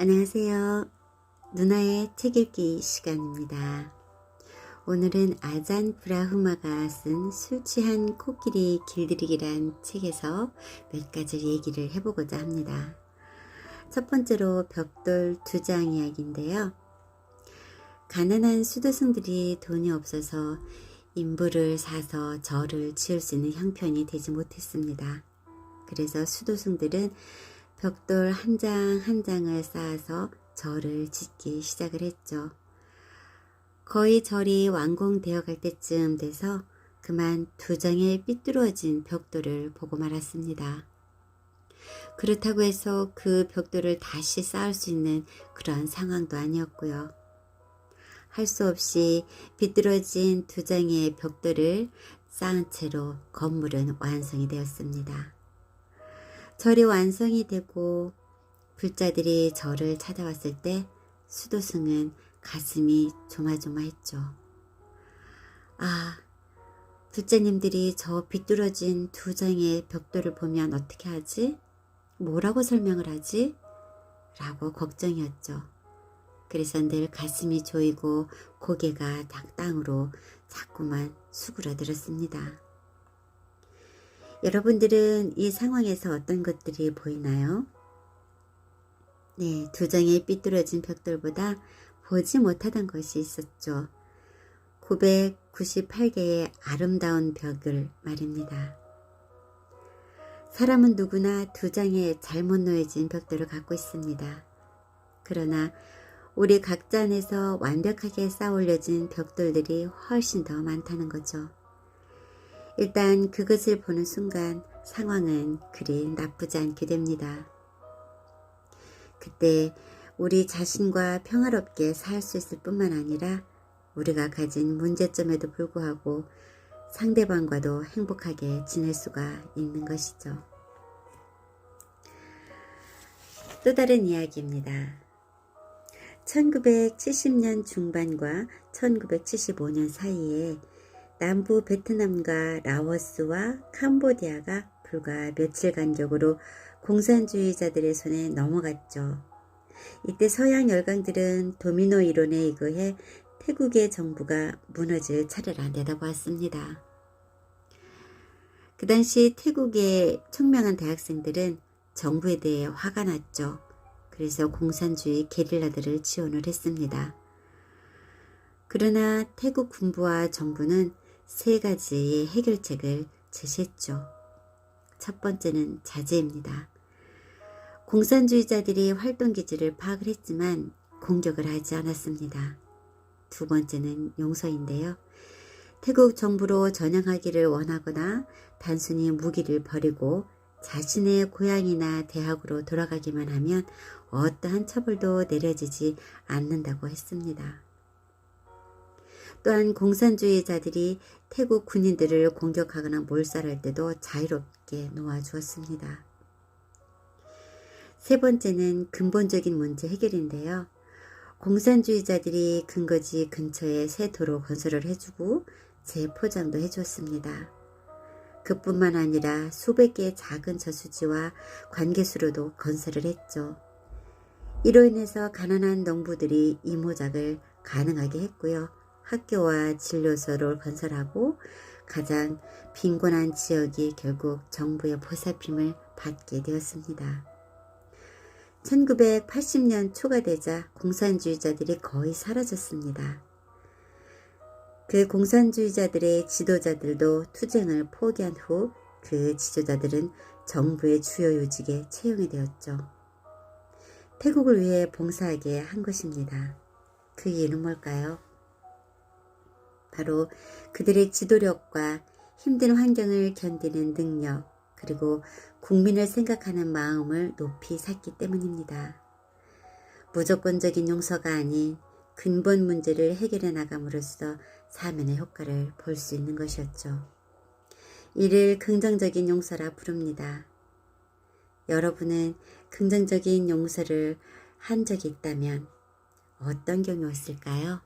안녕하세요. 누나의 책 읽기 시간입니다. 오늘은 아잔 브라흐마가 쓴 술 취한 코끼리 길들이기란 책에서 몇 가지 얘기를 해보고자 합니다. 첫 번째로 벽돌 2장 이야기인데요. 가난한 수도승들이 돈이 없어서 인부를 사서 절을 지을 수 있는 형편이 되지 못했습니다. 그래서 수도승들은 벽돌 한 장 한 장을 쌓아서 절을 짓기 시작을 했죠. 거의 절이 완공되어 갈 때쯤 돼서 그만 2장의 삐뚤어진 벽돌을 보고 말았습니다. 그렇다고 해서 그 벽돌을 다시 쌓을 수 있는 그런 상황도 아니었고요. 할 수 없이 비뚤어진 2장의 벽돌을 쌓은 채로 건물은 완성이 되었습니다. 절이 완성이 되고 불자들이 절을 찾아왔을 때 수도승은 가슴이 조마조마했죠. 아, 불자님들이 저 비뚤어진 2장의 벽돌을 보면 어떻게 하지? 뭐라고 설명을 하지? 라고 걱정이었죠. 그래서 늘 가슴이 조이고 고개가 땅으로 자꾸만 수그러들었습니다. 여러분들은 이 상황에서 어떤 것들이 보이나요? 네, 2장의 삐뚤어진 벽돌보다 보지 못하던 것이 있었죠. 998개의 아름다운 벽을 말입니다. 사람은 누구나 2장의 잘못 놓여진 벽돌을 갖고 있습니다. 그러나 우리 각자 안에서 완벽하게 쌓아 올려진 벽돌들이 훨씬 더 많다는 거죠. 일단 그것을 보는 순간 상황은 그리 나쁘지 않게 됩니다. 그때 우리 자신과 평화롭게 살 수 있을 뿐만 아니라 우리가 가진 문제점에도 불구하고 상대방과도 행복하게 지낼 수가 있는 것이죠. 또 다른 이야기입니다. 1970년 중반과 1975년 사이에 남부 베트남과 라오스와 캄보디아가 불과 며칠 간격으로 공산주의자들의 손에 넘어갔죠. 이때 서양 열강들은 도미노 이론에 의거해 태국의 정부가 무너질 차례라 내다보았습니다. 그 당시 태국의 총명한 대학생들은 정부에 대해 화가 났죠. 그래서 공산주의 게릴라들을 지원을 했습니다. 그러나 태국 군부와 정부는 3가지의 해결책을 제시했죠. 첫 번째는 자제입니다. 공산주의자들이 활동기지를 파악을 했지만 공격을 하지 않았습니다. 두 번째는 용서인데요. 태국 정부로 전향하기를 원하거나 단순히 무기를 버리고 자신의 고향이나 대학으로 돌아가기만 하면 어떠한 처벌도 내려지지 않는다고 했습니다. 또한 공산주의자들이 태국 군인들을 공격하거나 몰살할 때도 자유롭게 놓아주었습니다. 세 번째는 근본적인 문제 해결인데요. 공산주의자들이 근거지 근처에 새 도로 건설을 해주고 재포장도 해주었습니다. 그뿐만 아니라 수백 개의 작은 저수지와 관계수로도 건설을 했죠. 이로 인해서 가난한 농부들이 이모작을 가능하게 했고요. 학교와 진료소를 건설하고 가장 빈곤한 지역이 결국 정부의 보살핌을 받게 되었습니다. 1980년 초가 되자 공산주의자들이 거의 사라졌습니다. 그 공산주의자들의 지도자들도 투쟁을 포기한 후 그 지도자들은 정부의 주요 요직에 채용이 되었죠. 태국을 위해 봉사하게 한 것입니다. 그 이유는 뭘까요? 바로 그들의 지도력과 힘든 환경을 견디는 능력, 그리고 국민을 생각하는 마음을 높이 샀기 때문입니다. 무조건적인 용서가 아닌 근본 문제를 해결해 나감으로써 사면의 효과를 볼 수 있는 것이었죠. 이를 긍정적인 용서라 부릅니다. 여러분은 긍정적인 용서를 한 적이 있다면 어떤 경우였을까요?